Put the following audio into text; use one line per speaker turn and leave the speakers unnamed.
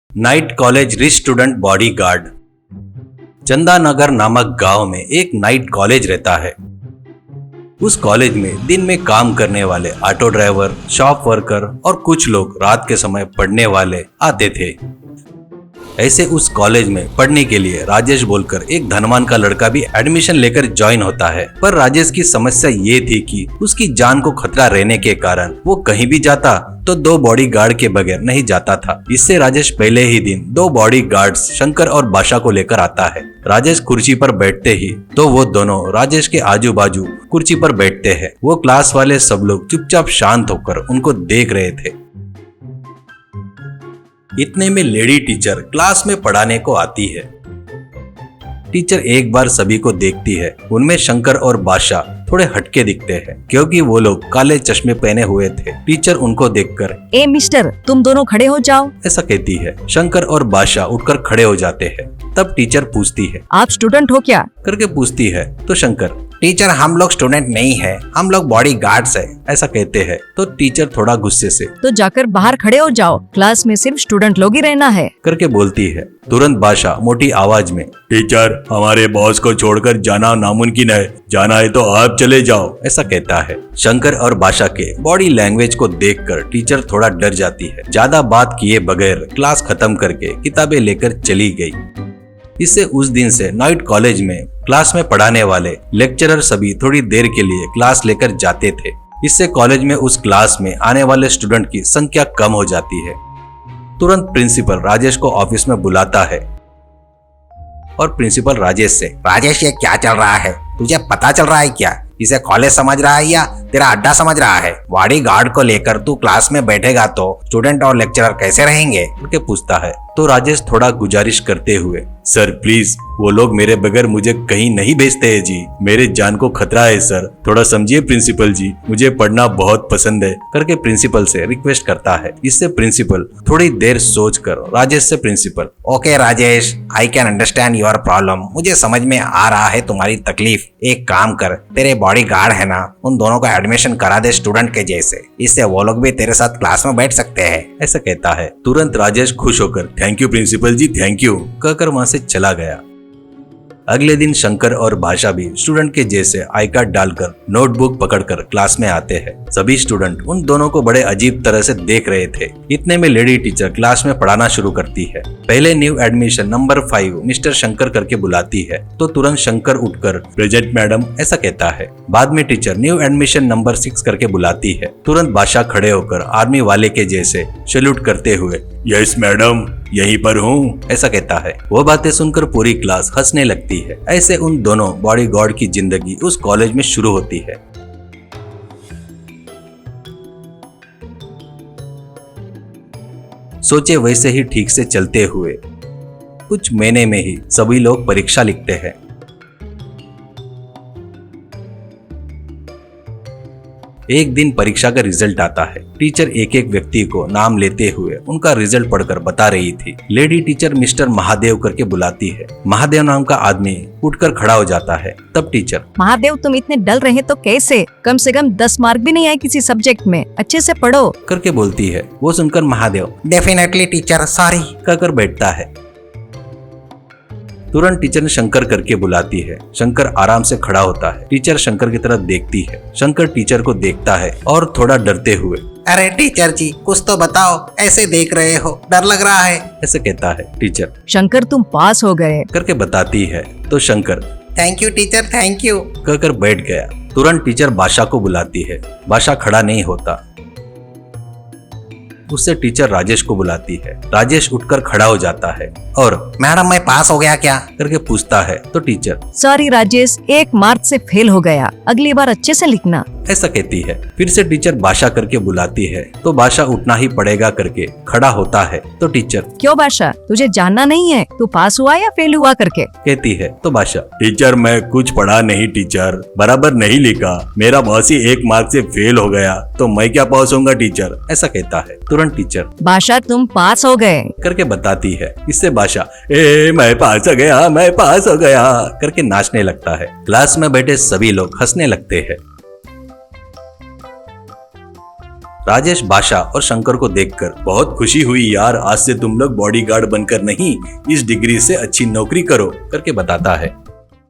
Night college rich student bodyguard. Chandanagar नामक गांव में एक नाइट कॉलेज रहता है। उस कॉलेज में दिन में काम करने वाले ऑटो ड्राइवर, शॉप वर्कर और कुछ लोग रात के समय पढ़ने वाले आते थे। ऐसे उस कॉलेज में पढ़ने के लिए राजेश बोलकर एक धनवान का लड़का भी एडमिशन लेकर ज्वाइन होता है। पर राजेश की समस्या ये थी कि उसकी जान को खतरा रहने के कारण वो कहीं भी जाता तो 2 बॉडीगार्ड के बगैर नहीं जाता था। इससे राजेश पहले ही दिन 2 बॉडीगार्ड्स शंकर और बादशाह को लेकर आता है। राजेश कुर्सी पर बैठते ही तो वो दोनों राजेश के आजू बाजू कुर्सी पर बैठते हैं। वो क्लास वाले सब लोग चुपचाप शांत होकर उनको देख रहे थे। इतने में लेडी टीचर क्लास में पढ़ाने को आती है। टीचर एक बार सभी को देखती है। उनमें शंकर और बादशाह थोड़े हटके दिखते हैं क्योंकि वो लोग काले चश्मे पहने हुए थे। टीचर उनको देखकर
ए मिस्टर, तुम दोनों खड़े हो जाओ,
ऐसा कहती है। शंकर और बादशाह उठकर खड़े हो जाते हैं। तब टीचर पूछती है,
आप स्टूडेंट हो क्या?
करके पूछती है तो शंकर, टीचर हम लोग स्टूडेंट नहीं है, हम लोग बॉडीगार्ड्स है, ऐसा कहते हैं। तो टीचर थोड़ा गुस्से से,
तो जाकर बाहर खड़े हो जाओ, क्लास में सिर्फ स्टूडेंट लोग ही रहना है,
करके बोलती है। तुरंत बादशाह मोटी आवाज में, टीचर हमारे बॉस को छोड़कर जाना नामुमकिन है, जाना है तो आप चले जाओ, ऐसा कहता है। शंकर और बादशाह के बॉडी लैंग्वेज को देखकर टीचर थोड़ा डर जाती है। ज्यादा बात किए बगैर क्लास खत्म करके किताबें लेकर चली गई। इससे उस दिन से नाइट कॉलेज में क्लास में पढ़ाने वाले लेक्चरर सभी थोड़ी देर के लिए क्लास लेकर जाते थे। इससे कॉलेज में उस क्लास में आने वाले स्टूडेंट की संख्या कम हो जाती है। तुरंत प्रिंसिपल राजेश को ऑफिस में बुलाता है और प्रिंसिपल राजेश से,
राजेश ये क्या चल रहा है, तुझे पता चल रहा है क्या? इसे कॉलेज समझ रहा है या तेरा अड्डा समझ रहा है? बॉडीगार्ड को लेकर तू क्लास में बैठेगा तो स्टूडेंट और लेक्चरर कैसे रहेंगे?
करके पूछता है। तो राजेश थोड़ा गुजारिश करते हुए, सर प्लीज वो लोग मेरे बगैर मुझे कहीं नहीं भेजते हैं जी, मेरे जान को खतरा है सर, थोड़ा समझिए प्रिंसिपल जी, मुझे पढ़ना बहुत पसंद है, करके प्रिंसिपल से रिक्वेस्ट करता है। इससे प्रिंसिपल थोड़ी देर सोचकर राजेश से, principal,
okay Rajesh, I can understand your problem, मुझे समझ में आ रहा है तुम्हारी तकलीफ। एक काम कर, तेरे बॉडीगार्ड है ना, उन दोनों का एडमिशन करा दे स्टूडेंट के जैसे, इससे वो लोग भी तेरे साथ क्लास में बैठ सकते हैं,
ऐसा कहता है। तुरंत राजेश खुश होकर, thank you principal ji, thank you, कहकर वहां से चला गया। अगले दिन शंकर और बादशाह भी स्टूडेंट के जैसे आई कार्ड डालकर नोटबुक पकड़कर क्लास में आते हैं। सभी स्टूडेंट उन दोनों को बड़े अजीब तरह से देख रहे थे। इतने में लेडी टीचर क्लास में पढ़ाना शुरू करती है। पहले new admission number 5 mister Shankar करके बुलाती है तो तुरंत शंकर उठकर, प्रेजेंट मैडम, ऐसा कहता है। बाद में टीचर न्यू एडमिशन नंबर 6 करके बुलाती है। तुरंत बादशाह खड़े होकर आर्मी वाले के जैसे सैल्यूट करते हुए, यस मैडम, यहीं पर हूँ, ऐसा कहता है। वो बातें सुनकर पूरी क्लास हंसने लगती है। ऐसे उन दोनों बॉडीगार्ड की जिंदगी उस कॉलेज में शुरू होती है। सोचे वैसे ही ठीक से चलते हुए कुछ महीने में ही सभी लोग परीक्षा लिखते हैं। एक दिन परीक्षा का रिजल्ट आता है। टीचर एक एक व्यक्ति को नाम लेते हुए उनका रिजल्ट पढ़कर बता रही थी। लेडी टीचर मिस्टर महादेव करके बुलाती है। महादेव नाम का आदमी उठकर खड़ा हो जाता है। तब टीचर,
महादेव तुम इतने डल रहे तो कैसे? कम से कम 10 मार्क भी नहीं आए किसी सब्जेक्ट में, अच्छे से पढ़ो,
करके बोलती है। वो सुनकर महादेव,
डेफिनेटली टीचर, सॉरी,
कहकर बैठता है। तुरंत टीचर ने शंकर करके बुलाती है। शंकर आराम से खड़ा होता है। टीचर शंकर की तरफ देखती है। शंकर टीचर को देखता है और थोड़ा डरते हुए,
अरे टीचर जी कुछ तो बताओ, ऐसे देख रहे हो, डर लग रहा है,
ऐसे कहता है। टीचर,
शंकर तुम पास हो गए,
करके बताती है। तो Shankar,
thank you teacher, thank you,
कहकर बैठ गया। तुरंत टीचर बादशाह को बुलाती है। बादशाह खड़ा नहीं होता। उससे टीचर राजेश को बुलाती है। राजेश उठकर खड़ा हो जाता है और,
मैडम मैं पास हो गया क्या,
करके पूछता है। तो टीचर,
सॉरी राजेश, 1 मार्क से फेल हो गया, अगली बार अच्छे से लिखना,
ऐसा कहती है। फिर से टीचर बादशाह करके बुलाती है तो बादशाह उठना ही पड़ेगा करके खड़ा होता है। तो टीचर,
क्यों बादशाह, तुझे जानना नहीं है तू पास हुआ या फेल हुआ करके?
कहती है। तो बादशाह, टीचर मैं कुछ पढ़ा नहीं टीचर, बराबर नहीं लिखा, मेरा बॉस ही 1 मार्क से फेल हो गया तो मैं क्या पास होऊंगा टीचर, ऐसा कहता है। तुरंत टीचर,
बादशाह तुम पास हो गए,
करके बताती है। इससे बादशाह, मैं पास हो गया, मैं पास हो गया, करके नाचने लगता है। क्लास में बैठे सभी लोग हंसने लगते हैं। राजेश बादशाह और शंकर को देखकर बहुत खुशी हुई यार, आज से तुम लोग बॉडीगार्ड बनकर नहीं, इस डिग्री से अच्छी नौकरी करो करके बताता है।